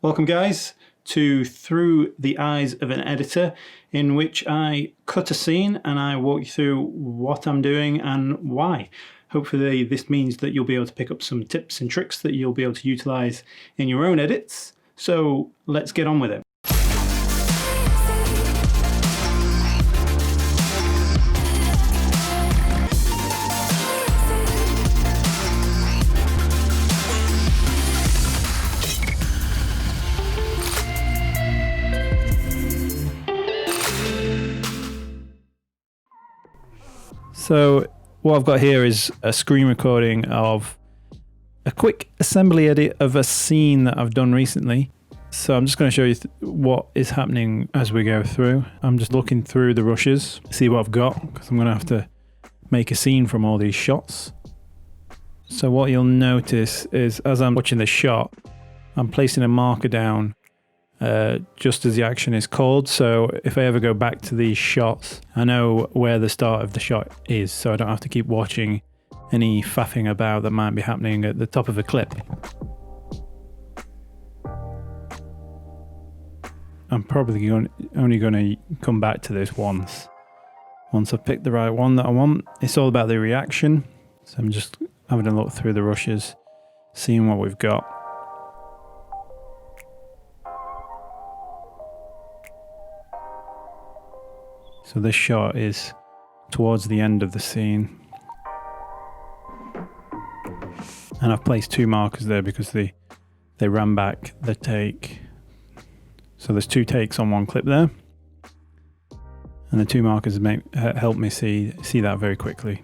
Welcome guys to Through the Eyes of an Editor, in which I cut a scene and I walk you through what I'm doing and why. Hopefully this means that you'll be able to pick up some tips and tricks that you'll be able to utilize in your own edits. So let's get on with it. So what I've got here is a screen recording of a quick assembly edit of a scene that I've done recently. So I'm just going to show you what is happening as we go through. I'm just looking through the rushes, see what I've got, because I'm going to have to make a scene from all these shots. So what you'll notice is as I'm watching the shot, I'm placing a marker down just as the action is called, so if I ever go back to these shots, I know where the start of the shot is, so I don't have to keep watching any faffing about that might be happening at the top of a clip. I'm probably only going to come back to this once I've picked the right one that I want. It's all about the reaction, so I'm just having a look through the rushes, seeing what we've got. So this shot is towards the end of the scene. And I've placed two markers there because they ran back the take. So there's two takes on one clip there. And the two markers help me see that very quickly.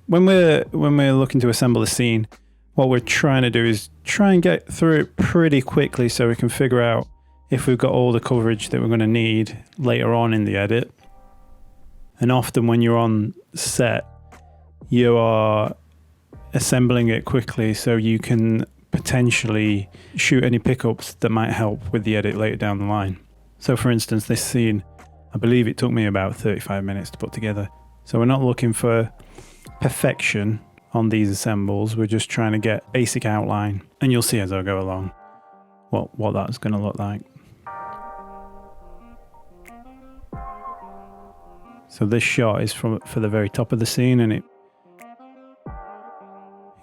When we're looking to assemble a scene, what we're trying to do is try and get through it pretty quickly so we can figure out if we've got all the coverage that we're going to need later on in the edit. And often when you're on set, you are assembling it quickly so you can potentially shoot any pickups that might help with the edit later down the line. So for instance, this scene, I believe it took me about 35 minutes to put together. So we're not looking for perfection on these assembles, we're just trying to get basic outline. And you'll see as I go along what that's going to look like. So this shot is for the very top of the scene, and it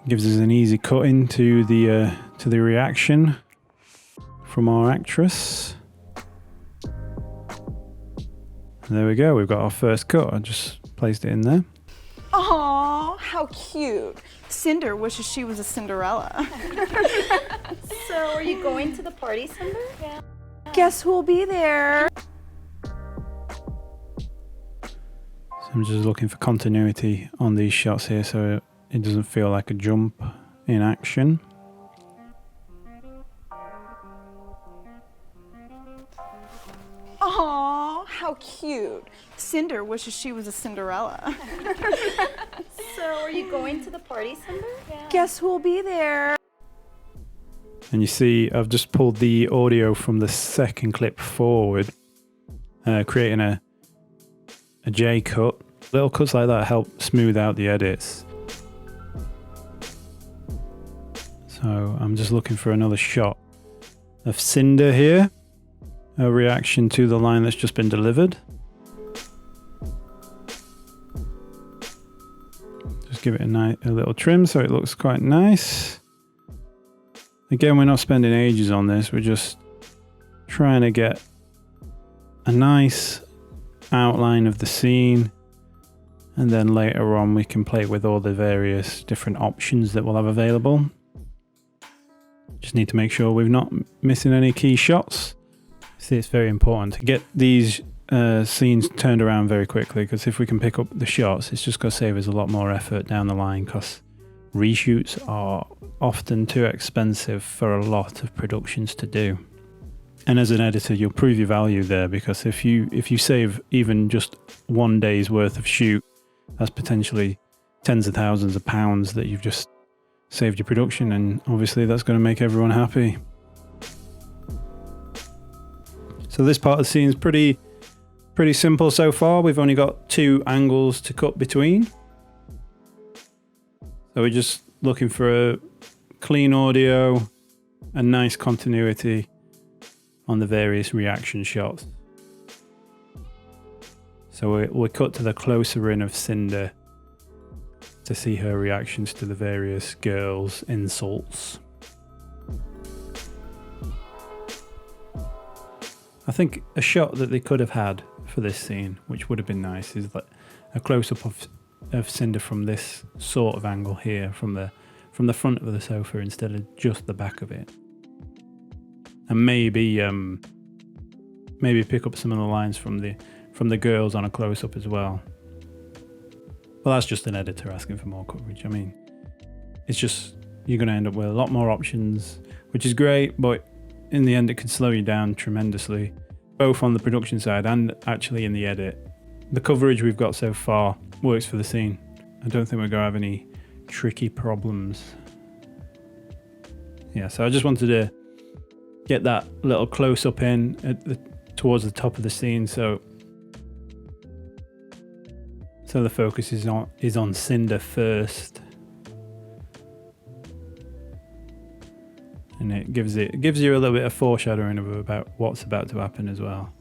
gives us an easy cut into the reaction from our actress. And there we go, we've got our first cut. I just placed it in there. Aw, how cute. Cinder wishes she was a Cinderella. So are you going to the party, Cinder? Yeah. Guess who'll be there? So I'm just looking for continuity on these shots here so it doesn't feel like a jump in action. Aw, how cute. Cinder wishes she was a Cinderella. So are you going to the party, Cinder? Yeah. Guess who'll be there? And you see I've just pulled the audio from the second clip forward, creating a J cut. Little cuts like that help smooth out the edits. So I'm just looking for another shot of Cinder here, a reaction to the line that's just been delivered. Just give it a little trim so it looks quite nice. Again, we're not spending ages on this, we're just trying to get a nice outline of the scene, and then later on we can play with all the various different options that we'll have available. Just need to make sure we're not missing any key shots. See, it's very important to get these scenes turned around very quickly, because if we can pick up the shots, it's just going to save us a lot more effort down the line, because reshoots are often too expensive for a lot of productions to do. And as an editor, you'll prove your value there, because if you save even just one day's worth of shoot, that's potentially tens of thousands of pounds that you've just saved your production, and obviously that's going to make everyone happy. So this part of the scene is pretty simple so far. We've only got two angles to cut between. So we're just looking for a clean audio, a nice continuity on the various reaction shots. So we cut to the closer in of Cinder to see her reactions to the various girls' insults. I think a shot that they could have had for this scene, which would have been nice, is like a close-up of Cinder from this sort of angle here, from the front of the sofa instead of just the back of it. And maybe pick up some of the lines from the girls on a close-up as well. Well, that's just an editor asking for more coverage. I mean, it's just, you're going to end up with a lot more options, which is great, but in the end it can slow you down tremendously, both on the production side and actually in the edit. The coverage we've got so far works for the scene. I don't think we're going to have any tricky problems. Yeah, so I just wanted to get that little close-up in towards the top of the scene, so the focus is on Cinder first, and it gives you a little bit of foreshadowing about what's about to happen as well.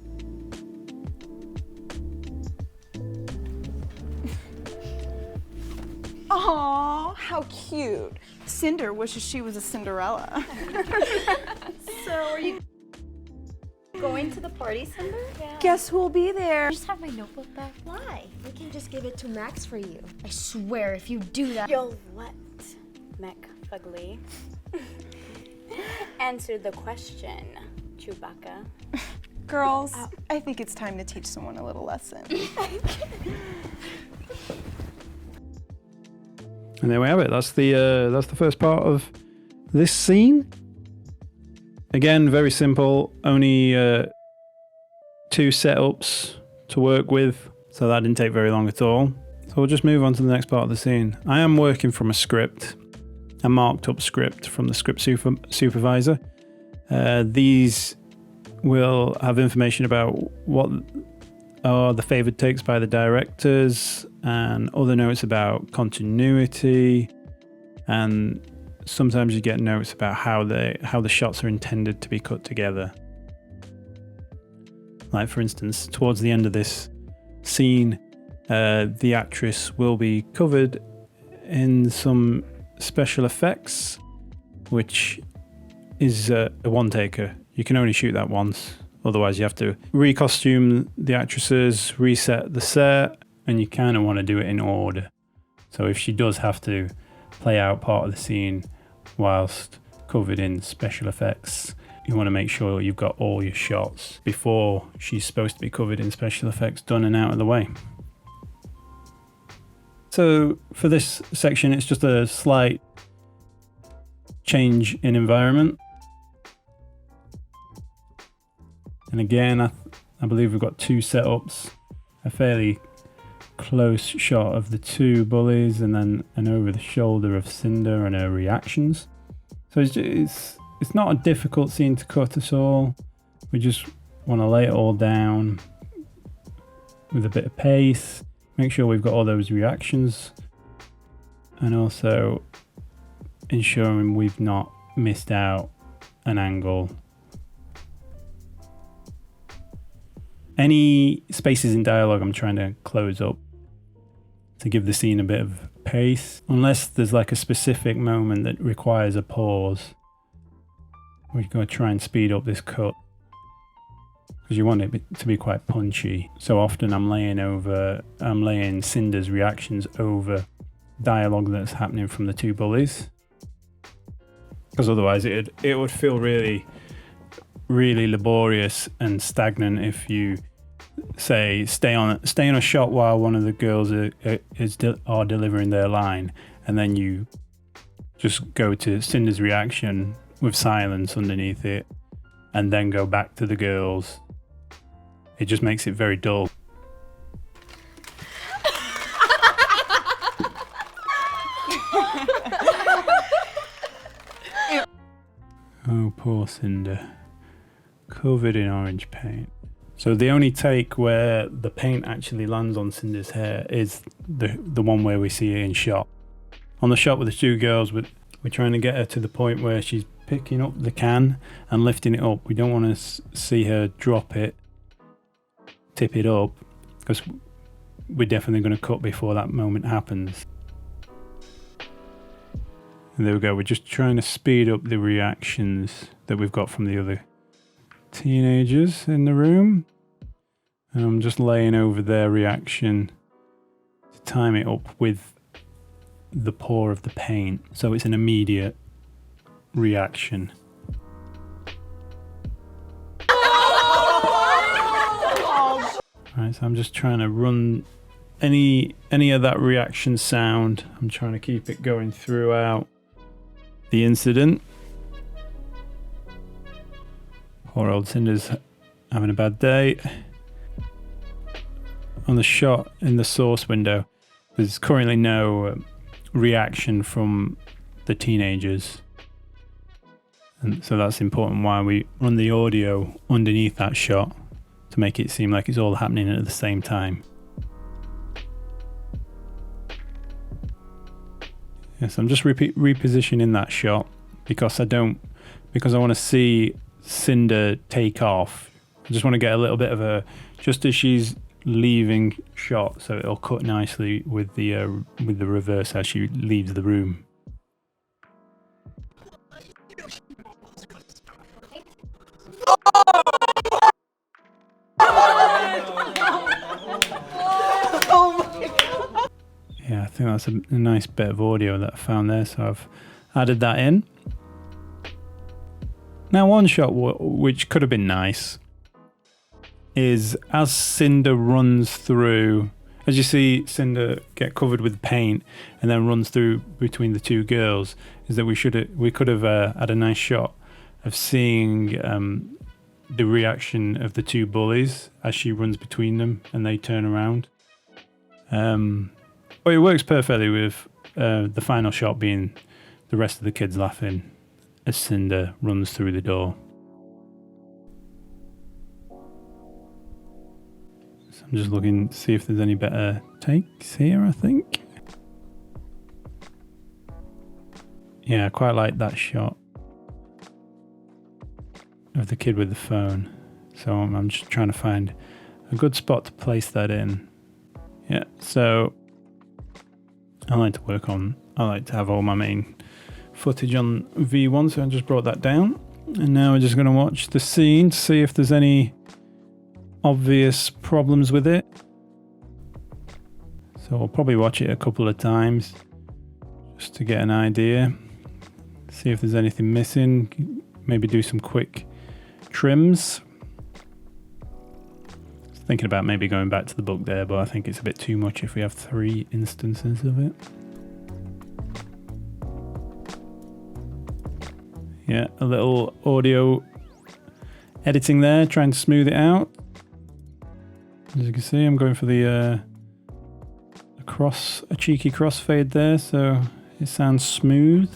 Aw, how cute. Cinder wishes she was a Cinderella. So are you going to the party, Cinder? Yeah. Guess who'll be there? I just have my notebook back. Why? We can just give it to Max for you. I swear, if you do that... You'll what, McFugly? Answer the question, Chewbacca. Girls, I think it's time to teach someone a little lesson. And there we have it. That's the first part of this scene. Again, very simple. Only 2 setups to work with, so that didn't take very long at all. So we'll just move on to the next part of the scene. I am working from a script, a marked up script from the script supervisor. These will have information about what are the favoured takes by the directors and other notes about continuity, and sometimes you get notes about how the shots are intended to be cut together. Like, for instance, towards the end of this scene, the actress will be covered in some special effects, which is a one-taker. You can only shoot that once, otherwise you have to recostume the actresses, reset the set, and you kind of want to do it in order. So if she does have to play out part of the scene whilst covered in special effects, you want to make sure you've got all your shots before she's supposed to be covered in special effects done and out of the way. So for this section, it's just a slight change in environment. And again, I believe we've got 2 setups, a fairly close shot of the 2 bullies and then an over the shoulder of Cinder and her reactions. So it's not a difficult scene to cut at all. We just want to lay it all down with a bit of pace, make sure we've got all those reactions, and also ensuring we've not missed out an angle. Any spaces in dialogue I'm trying to close up to give the scene a bit of pace, unless there's like a specific moment that requires a pause. We've got to try and speed up this cut because you want it to be quite punchy. So often I'm laying Cinder's reactions over dialogue that's happening from the 2 bullies, because otherwise it would feel really, really laborious and stagnant if you say stay on a shot while one of the girls are delivering their line, and then you just go to Cinder's reaction with silence underneath it and then go back to the girls. It just makes it very dull. Oh, poor Cinder, covered in orange paint. So the only take where the paint actually lands on Cinder's hair is the one where we see it in shot. On the shot with the 2 girls, we're trying to get her to the point where she's picking up the can and lifting it up. We don't want to see her drop it, tip it up, because we're definitely going to cut before that moment happens. And there we go. We're just trying to speed up the reactions that we've got from the other teenagers in the room. And I'm just laying over their reaction to time it up with the pour of the paint, so it's an immediate reaction. Right, so I'm just trying to run any of that reaction sound. I'm trying to keep it going throughout the incident. Poor old Cinder's having a bad day. On the shot in the source window, there's currently no reaction from the teenagers, and so that's important why we run the audio underneath that shot to make it seem like it's all happening at the same time. Yes, I'm just repositioning that shot because I want to see Cinder take off. I just want to get a little bit of a, just as she's leaving shot, so it'll cut nicely with the reverse as she leaves the room. Yeah, I think that's a nice bit of audio that I found there, so I've added that in. Now, one shot which could have been nice is as Cinder runs through, as you see Cinder get covered with paint and then runs through between the two girls, is that we could have had a nice shot of seeing the reaction of the two bullies as she runs between them and they turn around. But it works perfectly with the final shot being the rest of the kids laughing as Cinder runs through the door. So I'm just looking to see if there's any better takes here, I think. Yeah, I quite like that shot of the kid with the phone. So I'm just trying to find a good spot to place that in. Yeah, so I like to have all my main footage on V1, so I just brought that down. And now we're just going to watch the scene to see if there's any obvious problems with it. So I'll probably watch it a couple of times just to get an idea. See if there's anything missing. Maybe do some quick trims. Thinking about maybe going back to the book there, but I think it's a bit too much if we have 3 instances of it. Yeah, a little audio editing there, trying to smooth it out. As you can see, I'm going for the a cheeky crossfade there, so it sounds smooth.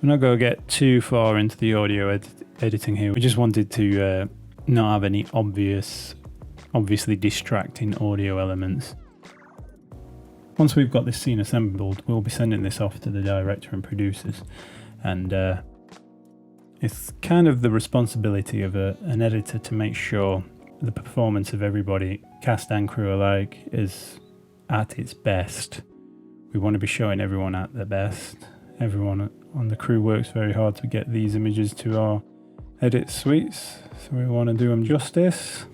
We're not going to get too far into the audio editing here. We just wanted to not have any obviously distracting audio elements. Once we've got this scene assembled, we'll be sending this off to the director and producers, and it's kind of the responsibility of an editor to make sure the performance of everybody, cast and crew alike, is at its best. We want to be showing everyone at their best. Everyone on the crew works very hard to get these images to our edit suites, so we want to do them justice.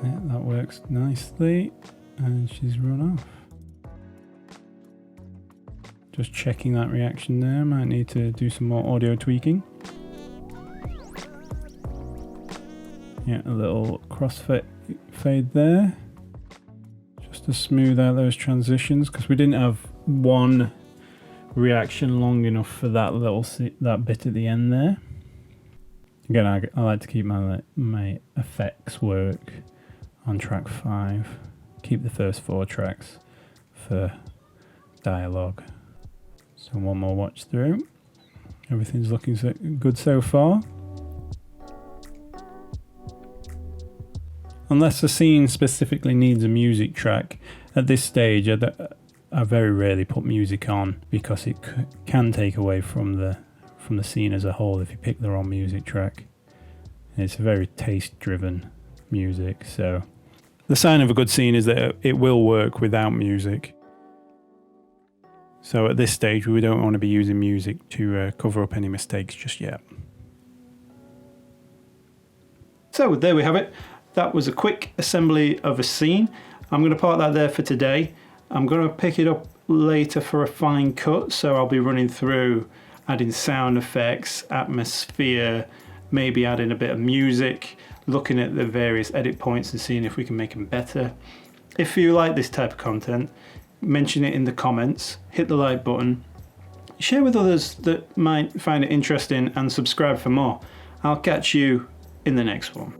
Yeah, that works nicely, and she's run off. Just checking that reaction there, might need to do some more audio tweaking. Yeah, a little crossfade there, just to smooth out those transitions, because we didn't have one reaction long enough for that bit at the end there. Again, I like to keep my effects work on track 5. Keep the first 4 tracks for dialogue. So one more watch through. Everything's looking good so far. Unless the scene specifically needs a music track, at this stage I very rarely put music on because it can take away from the scene as a whole if you pick the wrong music track. It's very taste-driven music, so the sign of a good scene is that it will work without music. So at this stage, we don't want to be using music to cover up any mistakes just yet. So there we have it. That was a quick assembly of a scene. I'm going to park that there for today. I'm going to pick it up later for a fine cut, so I'll be running through adding sound effects, atmosphere, maybe adding a bit of music, looking at the various edit points and seeing if we can make them better. If you like this type of content, mention it in the comments, hit the like button, share with others that might find it interesting, and subscribe for more. I'll catch you in the next one.